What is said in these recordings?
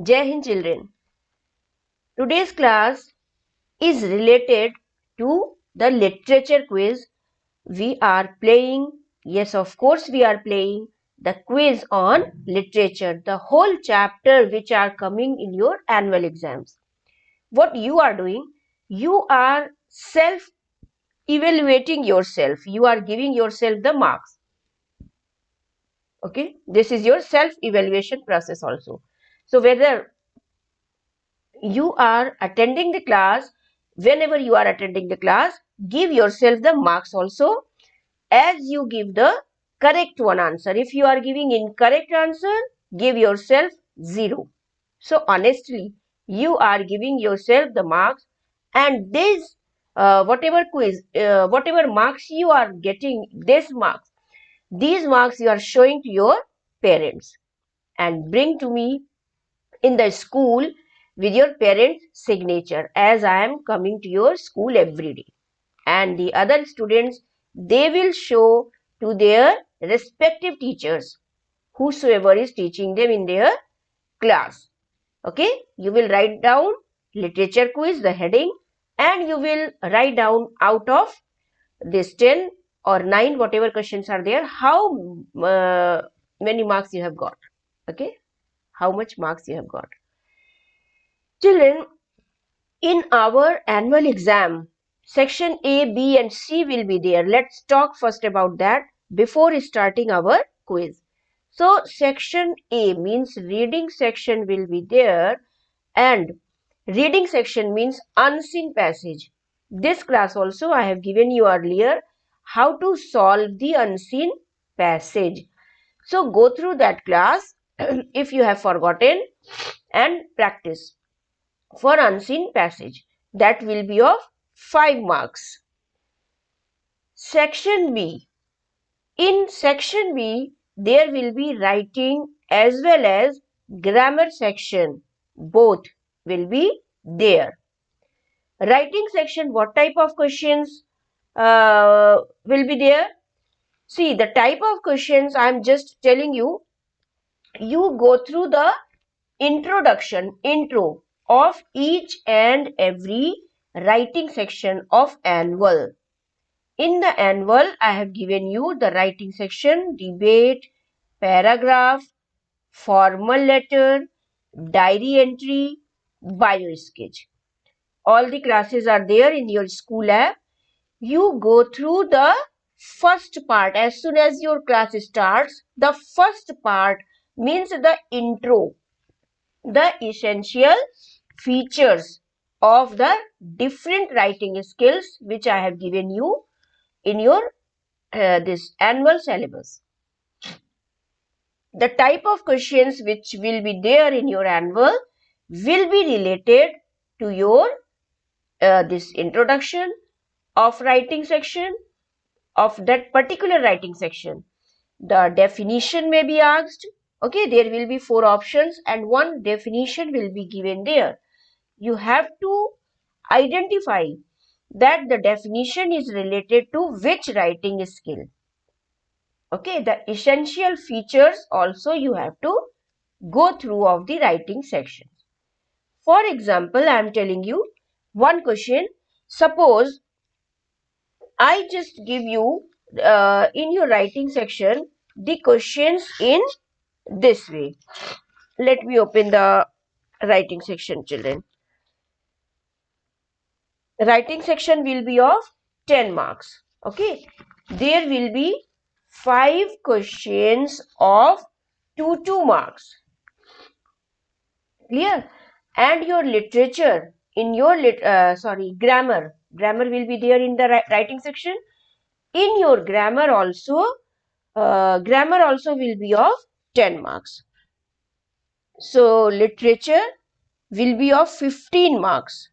Jai Hind children. Today's class is related to the literature quiz. We are playing, yes of course we are playing the quiz on literature, the whole chapter which are coming in your annual exams. What you are doing, you are self evaluating yourself, you are giving yourself the marks. Okay, this is your self evaluation process also. So whether you are attending the class, whenever you are attending the class, give yourself the marks also as you give the correct one answer. If you are giving incorrect answer, give yourself 0. So honestly, you are giving yourself the marks, and this whatever quiz, whatever marks you are getting, these marks you are showing to your parents and bring to me in the school with your parents' signature, as I am coming to your school every day. And the other students, they will show to their respective teachers, whosoever is teaching them in their class. Okay, you will write down literature quiz, the heading, and you will write down out of this 10 or 9, whatever questions are there, how many marks you have got. Okay, how much marks you have got. Children, in our annual exam, section A, B and C will be there. Let's talk first about that before starting our quiz. So, section A means reading section will be there, and reading section means unseen passage. This class also I have given you earlier how to solve the unseen passage. So, go through that class if you have forgotten and practice for unseen passage. That will be of 5 marks. Section B. In section B, there will be writing as well as grammar section. Both will be there. Writing section, what type of questions will be there? See, the type of questions I am just telling you, you go through the intro of each and every writing section of annual. In the annual, I have given you the writing section, debate, paragraph, formal letter, diary entry, bio sketch. All the classes are there in your school app. You go through the first part. As soon as your class starts, the first part means the intro, the essential features of the different writing skills which I have given you in your this annual syllabus. The type of questions which will be there in your annual will be related to your this introduction of writing section of that particular writing section. The definition may be asked. Okay, there will be 4 options and one definition will be given there. You have to identify that the definition is related to which writing skill. Okay, the essential features also you have to go through of the writing section. For example, I am telling you one question. Suppose I just give you in your writing section the questions in this way. Let me open the writing section, children. Writing section will be of 10 marks. Okay, there will be 5 questions of 2 marks. Clear? And your literature in your grammar will be there in the writing section. In your grammar also will be of 10 marks. So literature will be of 15 marks.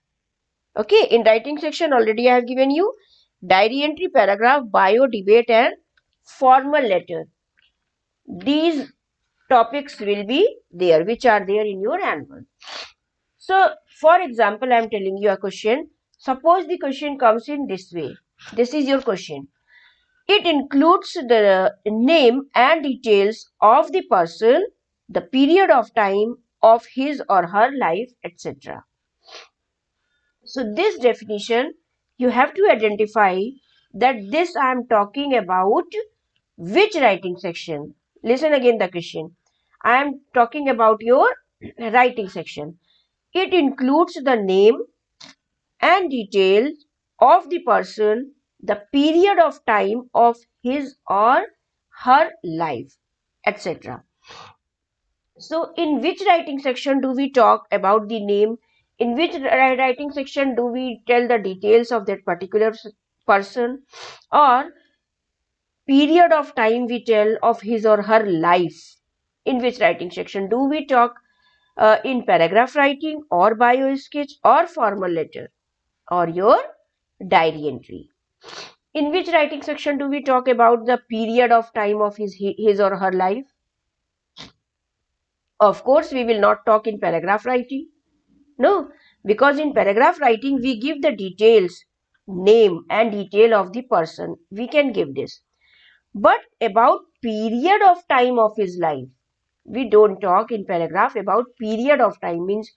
Okay, in writing section already I have given you diary entry, paragraph, bio, debate and formal letter. These topics will be there which are there in your annual. So, for example, I am telling you a question. Suppose the question comes in this way. This is your question. It includes the name and details of the person, the period of time of his or her life, etc. So this definition, you have to identify that this I am talking about which writing section. Listen again the question. I am talking about your writing section. It includes the name and details of the person, the period of time of his or her life, etc. So, in which writing section do we talk about the name? In which writing section do we tell the details of that particular person? Or period of time we tell of his or her life? In which writing section do we talk in paragraph writing or bio sketch or formal letter or your diary entry? In which writing section do we talk about the period of time of his or her life? Of course, we will not talk in paragraph writing. No, because in paragraph writing we give the details, name and detail of the person. We can give this. But about period of time of his life, we don't talk in paragraph about period of time, means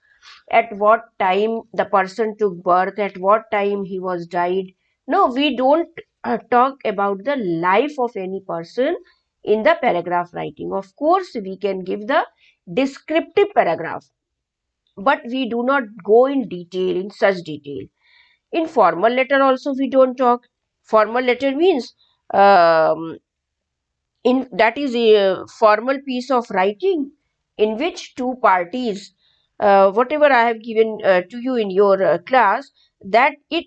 at what time the person took birth, at what time he was died. No, we don't talk about the life of any person in the paragraph writing. Of course, we can give the descriptive paragraph, but we do not go in detail, in such detail. In formal letter also we don't talk. Formal letter means in that is a formal piece of writing in which two parties, whatever I have given to you in your class, that it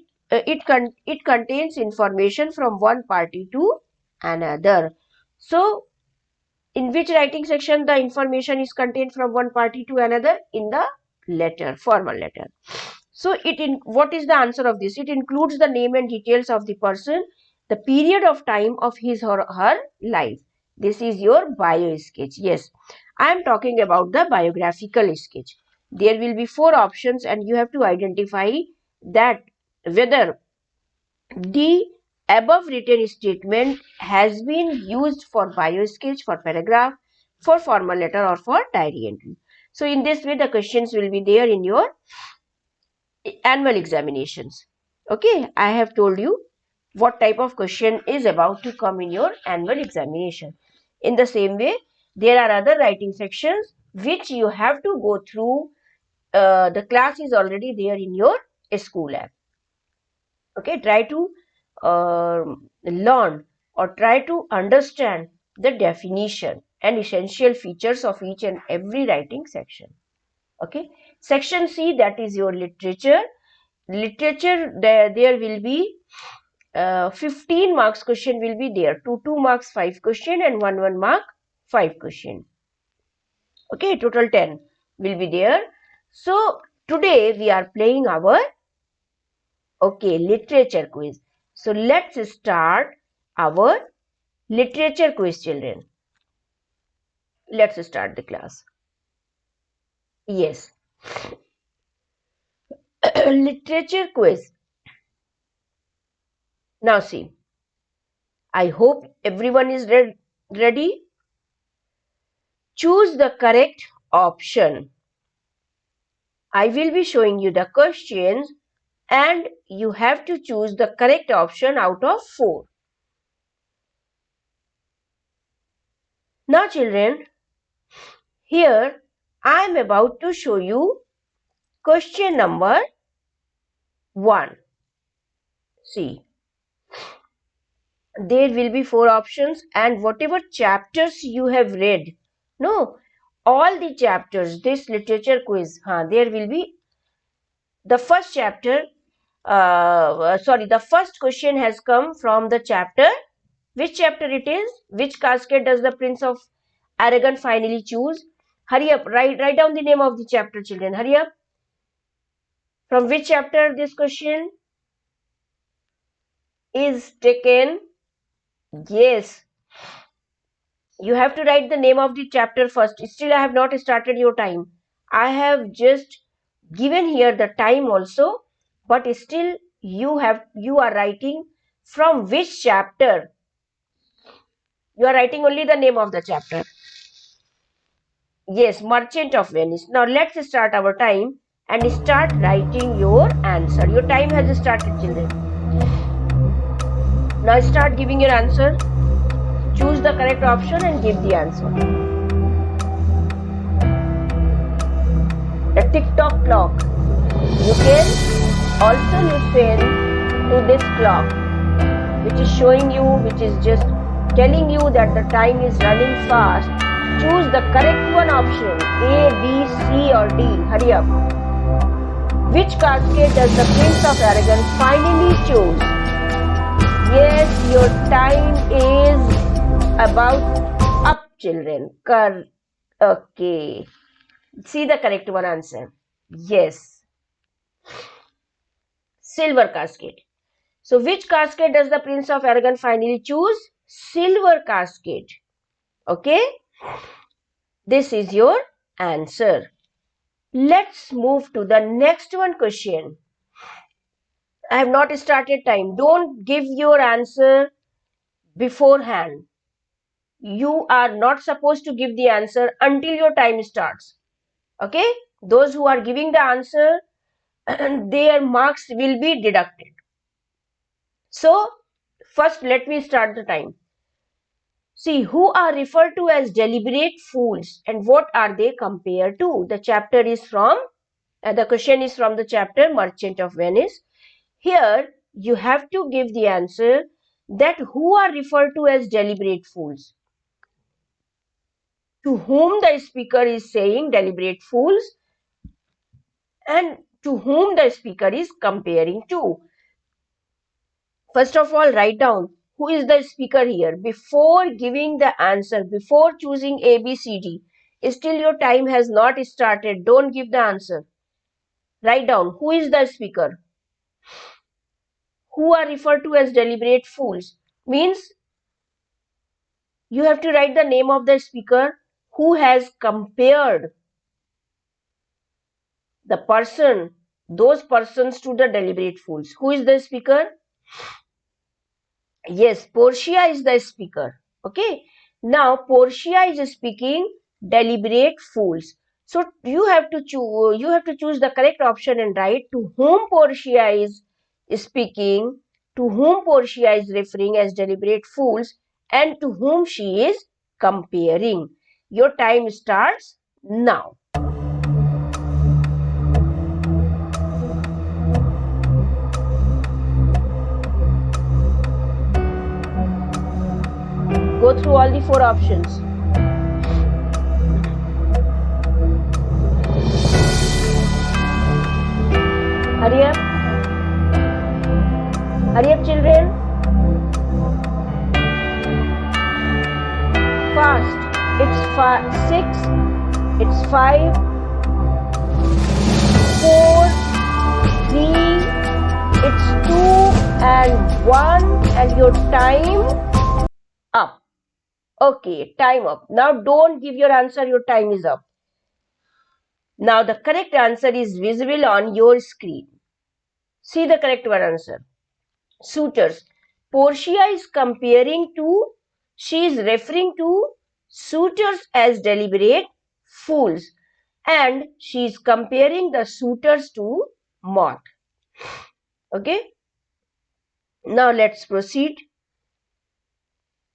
contains information from one party to another. So in which writing section the information is contained from one party to another? In the letter, formal letter. So what is the answer of this? It includes the name and details of the person, the period of time of his or her life. This is your bio sketch. Yes, I am talking about the biographical sketch. There will be 4 options and you have to identify that whether the above written statement has been used for bio sketch, for paragraph, for formal letter or for diary entry. So in this way the questions will be there in your annual examinations. Okay, I have told you what type of question is about to come in your annual examination. In the same way, there are other writing sections which you have to go through. The class is already there in your school app. Okay, try to learn or try to understand the definition and essential features of each and every writing section. Okay, section C, that is your literature. There will be 15 marks question will be there. 2 marks 5 question and 1 mark 5 question. Okay, total 10 will be there. So today we are playing our literature quiz. So let's start our literature quiz, children. Let's start the class. Yes. Literature quiz. Now see, I hope everyone is ready. Choose the correct option. I will be showing you the questions and you have to choose the correct option out of 4. Now children, here I am about to show you question number 1. See, there will be 4 options and whatever chapters you have read, no, all the chapters, this literature quiz, there will be the first chapter, the first question has come from the chapter. Which chapter it is? Which casket does the Prince of Aragon finally choose? Hurry up, write down the name of the chapter, children. Hurry up. From which chapter this question is taken? Yes. You have to write the name of the chapter first. Still, I have not started your time. I have just given here the time also, but still you are writing from which chapter. You are writing only the name of the chapter. Yes, Merchant of Venice. Now let's start our time and start writing your answer. Your time has started, children. Now start giving your answer. Choose the correct option and give the answer. The tick-tock clock. You can also listen to this clock, which is showing you, which is just telling you that the time is running fast. Choose the correct one option, A, B, C or D. Hurry up. Which cascade does the Prince of Aragon finally choose? Yes, your time is about up, children. Okay. See the correct one answer. Yes. Silver cascade. So which cascade does the Prince of Aragon finally choose? Silver cascade. Okay. This is your answer. Let's move to the next one question. I have not started time. Don't give your answer beforehand. You are not supposed to give the answer until your time starts. Okay? Those who are giving the answer, their marks will be deducted. So, first let me start the time. See, who are referred to as deliberate fools and what are they compared to? The question is from the chapter Merchant of Venice. Here, you have to give the answer that who are referred to as deliberate fools. To whom the speaker is saying deliberate fools and to whom the speaker is comparing to. First of all, write down who is the speaker here before giving the answer, before choosing A, B, C, D. Still your time has not started. Don't give the answer. Write down who is the speaker. Who are referred to as deliberate fools means you have to write the name of the speaker who has compared the person, those persons to the deliberate fools. Who is the speaker? Yes, Portia is the speaker. Okay. Now Portia is speaking deliberate fools. So you have to choose the correct option and write to whom Portia is speaking, to whom Portia is referring as deliberate fools, and to whom she is comparing. Your time starts now. Go through all the four options. Hurry up. Hurry up, children. Fast. It's 6, it's 5, 4, 3, it's 2 and 1 and your time up. Okay, time up. Now don't give your answer, your time is up. Now the correct answer is visible on your screen. See the correct one answer. Suitors. Portia is she is referring to suitors as deliberate fools and she is comparing the suitors to moth. Okay. Now let's proceed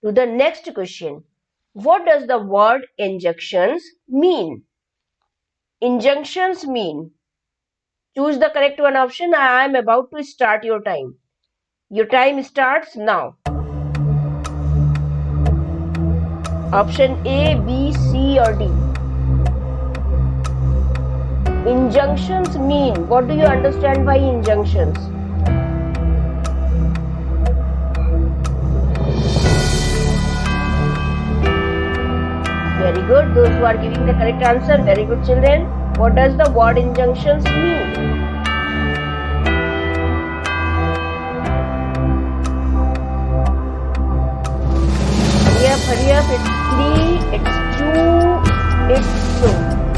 to the next question. What does the word injunctions mean? Injunctions mean. Choose the correct one option. I am about to start your time. Your time starts now. Option A, B, C or D. Injunctions mean. What do you understand by injunctions? Very good. Those who are giving the correct answer, very good, children. What does the word injunctions mean? Hurry up. It's 3, it's 2, it's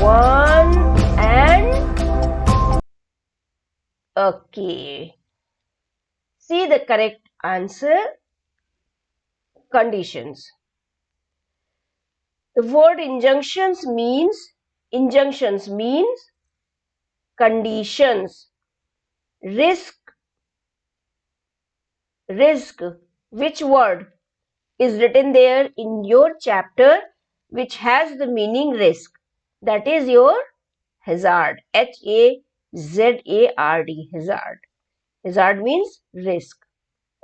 1 and... Okay. See the correct answer. Conditions. The word injunctions means conditions. Risk, which word is written there in your chapter which has the meaning risk? That is your hazard. Hazard. Hazard. Hazard means risk.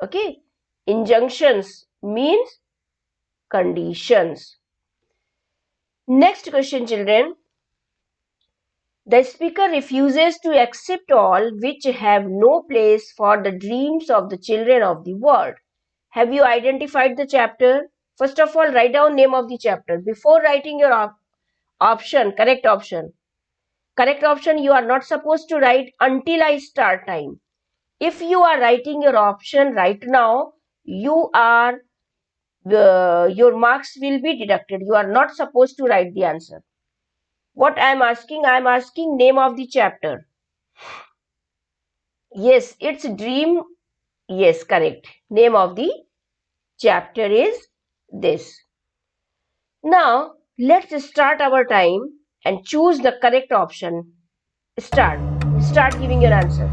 Okay. Injunctions means conditions. Next question, children. The speaker refuses to accept all which have no place for the dreams of the children of the world. Have you identified the chapter? First of all, write down name of the chapter. Before writing your option, correct option. Correct option you are not supposed to write until I start time. If you are writing your option right now, your marks will be deducted. You are not supposed to write the answer. What I am asking name of the chapter. Yes, it's dream. Yes, correct. Name of the chapter is this. Now, let's start our time and choose the correct option. Start. Start giving your answer.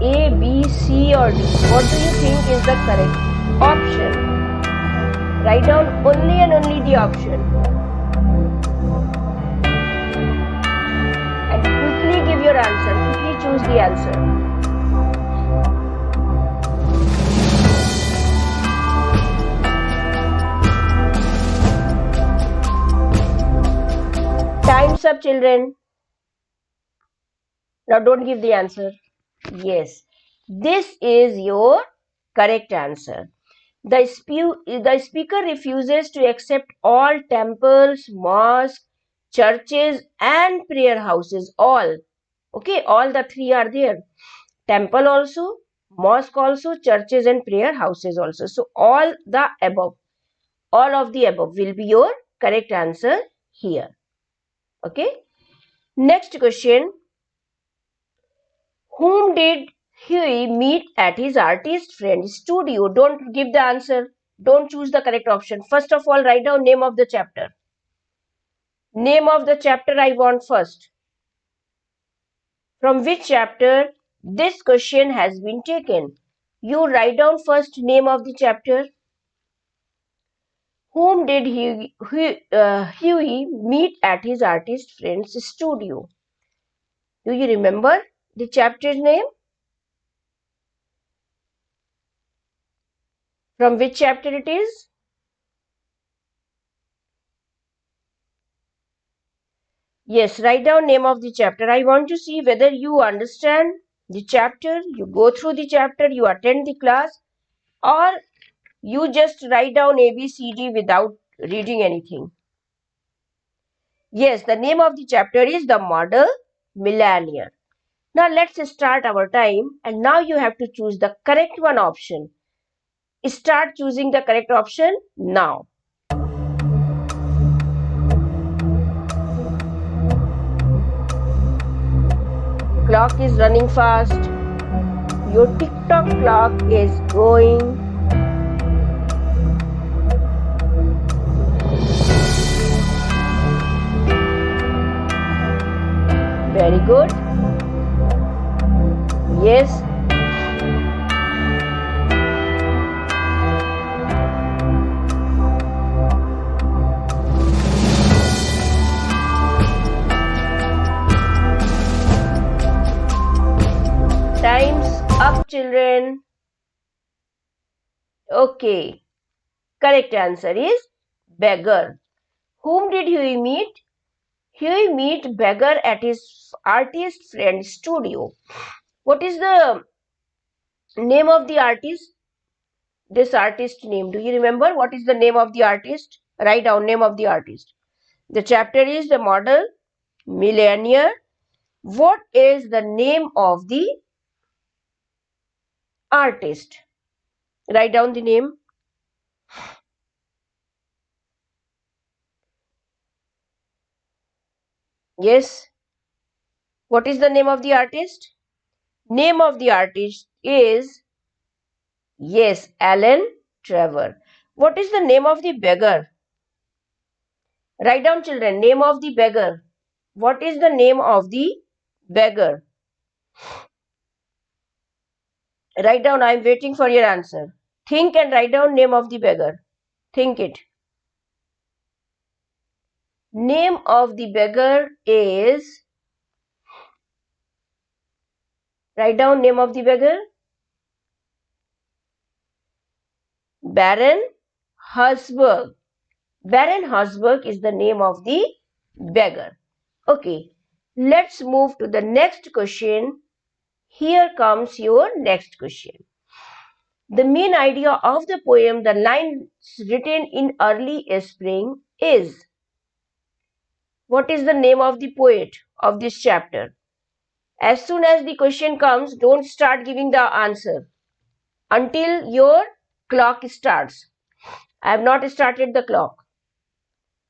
A, B, C or D. What do you think is the correct option? Write down only and only the option. And quickly give your answer. Quickly choose the answer. Time's up, children. Now don't give the answer. Yes, this is your correct answer. The speaker refuses to accept all temples, mosques, churches and prayer houses. All. Okay, all the three are there. Temple also, mosque also, churches and prayer houses also. So all of the above will be your correct answer here. Okay. Next question. Whom did Huey meet at his artist friend's studio? Don't give the answer. Don't choose the correct option. First of all, write down name of the chapter. Name of the chapter I want first. From which chapter this question has been taken? You write down first name of the chapter. Whom did Huey meet at his artist friend's studio? Do you remember the chapter's name? From which chapter it is? Yes, write down name of the chapter. I want to see whether you understand the chapter, you go through the chapter, you attend the class, or you just write down A, B, C, D without reading anything. Yes, the name of the chapter is The Model Millionaire. Now let's start our time, and now you have to choose the correct one option. Start choosing the correct option now. Clock is running fast. Your TikTok clock is going. Very good. Yes. Time's up, children. Okay. Correct answer is beggar. Whom did Huey meet? Huey meet beggar at his artist friend's studio. What is the name of the artist? This artist name. Do you remember what is the name of the artist? Write down name of the artist. The chapter is The Model Millionaire. What is the name of the artist? Write down the name. Yes. What is the name of the artist? Name of the artist is, yes, Alan Trevor. What is the name of the beggar? Write down, children, name of the beggar. What is the name of the beggar? Write down, I am waiting for your answer. Think and write down name of the beggar. Think it. Name of the beggar is, write down name of the beggar. Baron Harzburg. Baron Harzburg is the name of the beggar. Okay, let's move to the next question. Here comes your next question. The main idea of the poem, the lines written in early spring, is. What is the name of the poet of this chapter? As soon as the question comes, don't start giving the answer until your clock starts. I have not started the clock.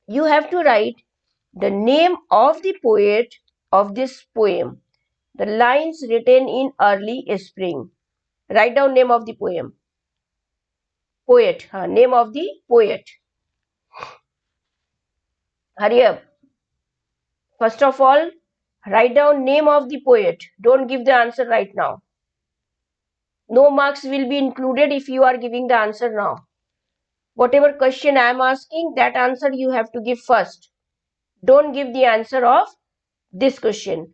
You have to write the name of the poet of this poem. The lines written in early spring. Write down name of the poem. Poet. Name of the poet. Hurry up. First of all, write down name of the poet. Don't give the answer right now. No marks will be included if you are giving the answer now. Whatever question I am asking, that answer you have to give first. Don't give the answer of this question.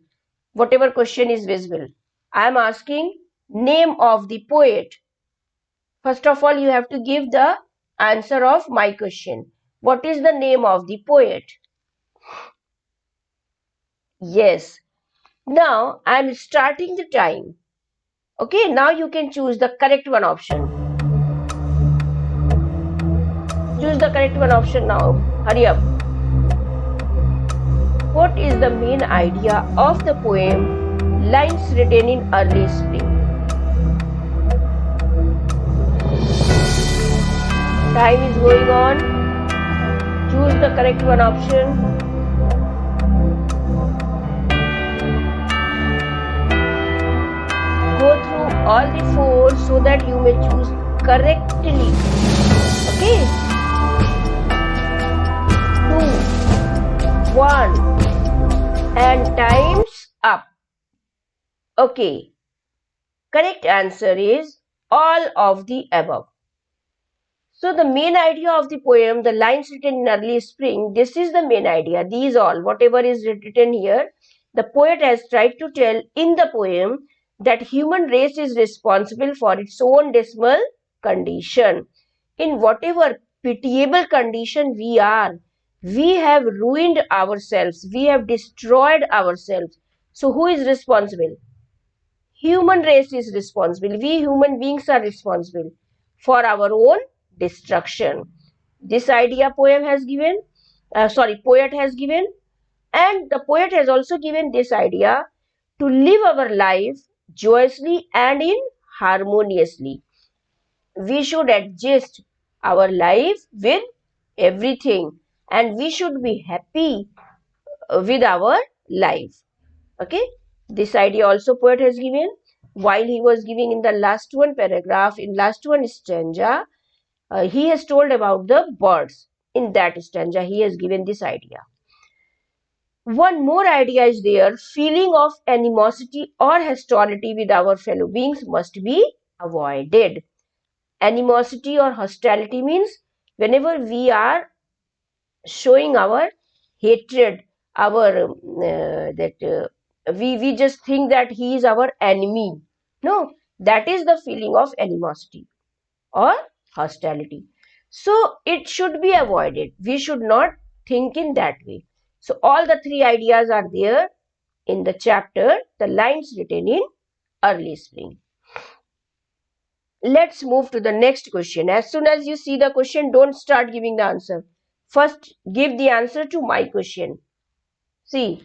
Whatever question is visible. I am asking name of the poet. First of all, you have to give the answer of my question. What is the name of the poet? Yes. Now I am starting the time. Okay, now you can choose the correct one option. Choose the correct one option now. Hurry up. What is the main idea of the poem Lines Written in Early Spring? Time is going on. Choose the correct one option. Go through all the four so that you may choose correctly. Okay? 2, 1, and time's up. Okay. Correct answer is all of the above. So the main idea of the poem, the lines written in early spring, this is the main idea. These all, whatever is written here, the poet has tried to tell in the poem that human race is responsible for its own dismal condition. In whatever pitiable condition we are, we have ruined ourselves. We have destroyed ourselves. So who is responsible? Human race is responsible. We human beings are responsible for our own destruction. This idea poet has given, and the poet has also given this idea to live our life joyously and in harmoniously. We should adjust our life with everything and we should be happy with our life. Okay, this idea also poet has given while he was giving in the last one paragraph, in last one stanza. He has told about the birds. In that stanza, he has given this idea. One more idea is there. Feeling of animosity or hostility with our fellow beings must be avoided. Animosity or hostility means whenever we are showing our hatred, our we just think that he is our enemy. No, that is the feeling of animosity or hostility. So it should be avoided. We should not think in that way. So all the three ideas are there in the chapter, the lines written in early spring. Let's move to the next question. As soon as you see the question, don't start giving the answer. First, give the answer to my question. See,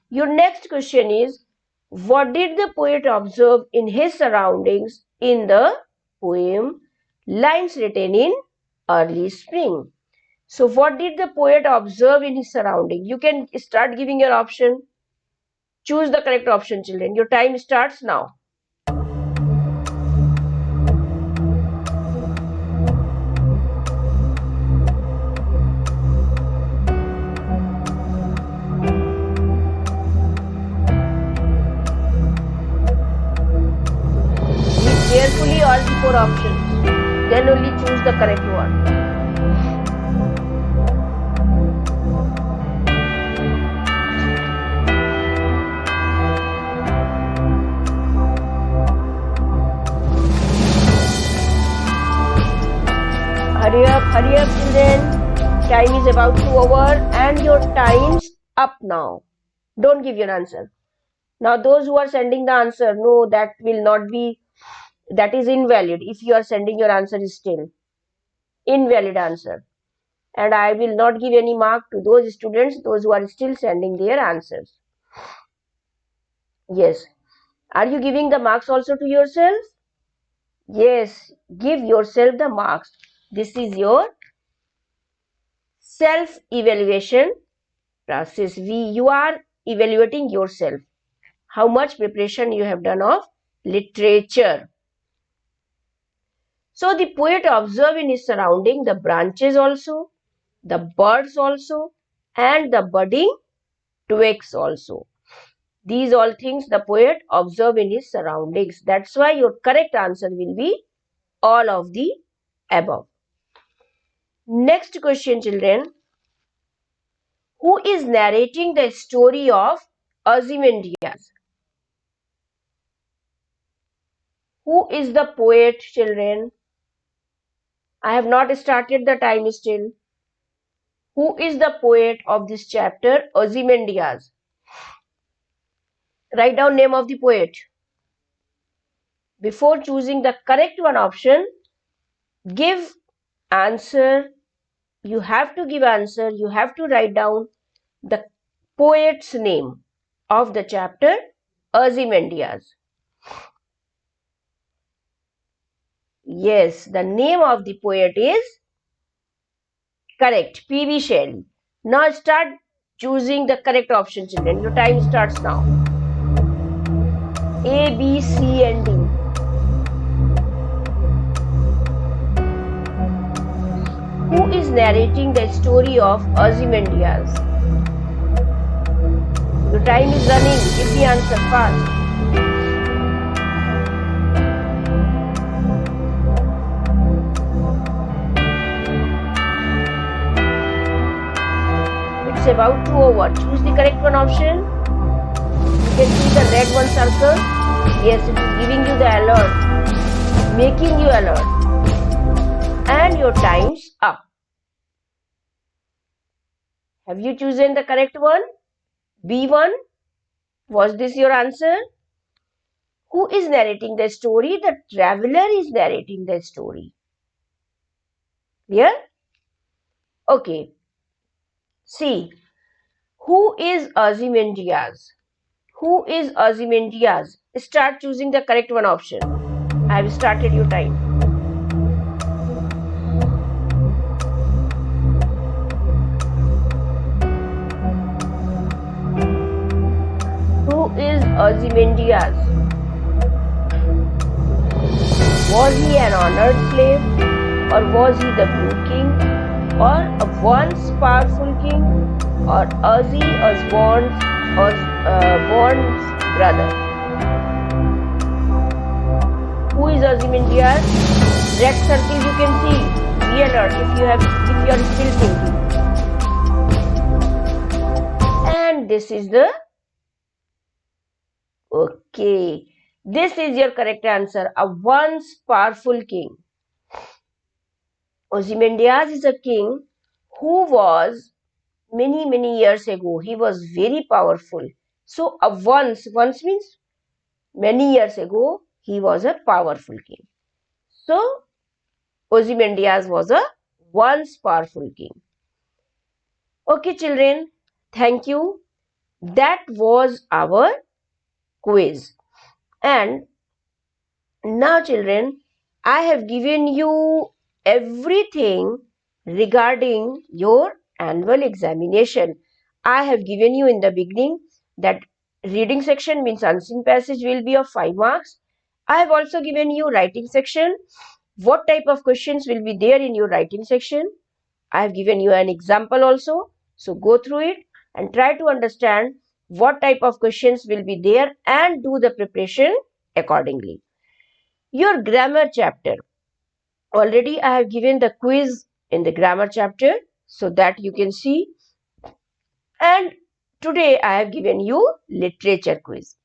your next question is, what did the poet observe in his surroundings in the poem Lines Written in Early Spring? So what did the poet observe in his surrounding? You can start giving your option. Choose the correct option, children. Your time starts now. Read carefully all the 4 options. Then only choose the correct one. Hurry up, children. Time is about to over and your time's up now. Don't give your answer. Now, those who are sending the answer, no, that will not be, that is invalid. If you are sending your answer is still invalid answer. And I will not give any mark to those students, those who are still sending their answers. Yes. Are you giving the marks also to yourself? Yes. Give yourself the marks. This is your self-evaluation process. You are evaluating yourself. How much preparation you have done of literature. So the poet observed in his surrounding the branches also, the birds also, and the budding twigs also. These all things the poet observed in his surroundings. That's why your correct answer will be all of the above. Next question, children. Who is narrating the story of Ozymandias? Who is the poet, children? I have not started the time still. Who is the poet of this chapter, Ozymandias? Write down name of the poet. Before choosing the correct one option, give answer. You have to give answer. You have to write down the poet's name of the chapter, Ozymandias. Yes, the name of the poet is correct, P.B. Shelley. Now start choosing the correct option, children. Your time starts now. A, B, C and D. Who is narrating the story of Ozymandias? Your time is running. Give the answer fast. It's about to over. Choose the correct one option. You can see the red one circle. Yes, it is giving you the alert, making you alert. And your time's up. Have you chosen the correct one? B1. Was this your answer? Who is narrating the story? The traveler is narrating the story. Clear? Okay. See. Who is Ozymandias? Who is Ozymandias? Start choosing the correct one option. I have started your time. Who is Ozymandias? Was he an honored slave, or was he the blue king, or a once powerful king, or Ozzy Osbourne's brother? Who is Ozymandias? Red circle you can see. Be alert if you are still thinking. And this is the okay. This is your correct answer. A once powerful king. Ozymandias is a king who was many years ago. He was very powerful. So a once means many years ago he was a powerful king. So Ozymandias was a once powerful king. Okay, children. Thank you. That was our quiz. And now, children, I have given you everything regarding your annual examination. I have given you in the beginning that Reading section means unseen passage will be of 5 marks. I have also given you writing section. What type of questions will be there in your writing section? I have given you an example also. So go through it and try to understand what type of questions will be there and do the preparation accordingly. Your grammar chapter. Already I have given the quiz in the grammar chapter so that you can see. And today I have given you literature quiz.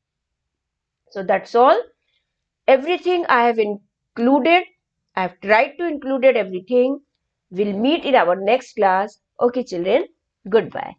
So that's all. Everything I have included. I have tried to include everything. We'll meet in our next class. Okay, children. Goodbye.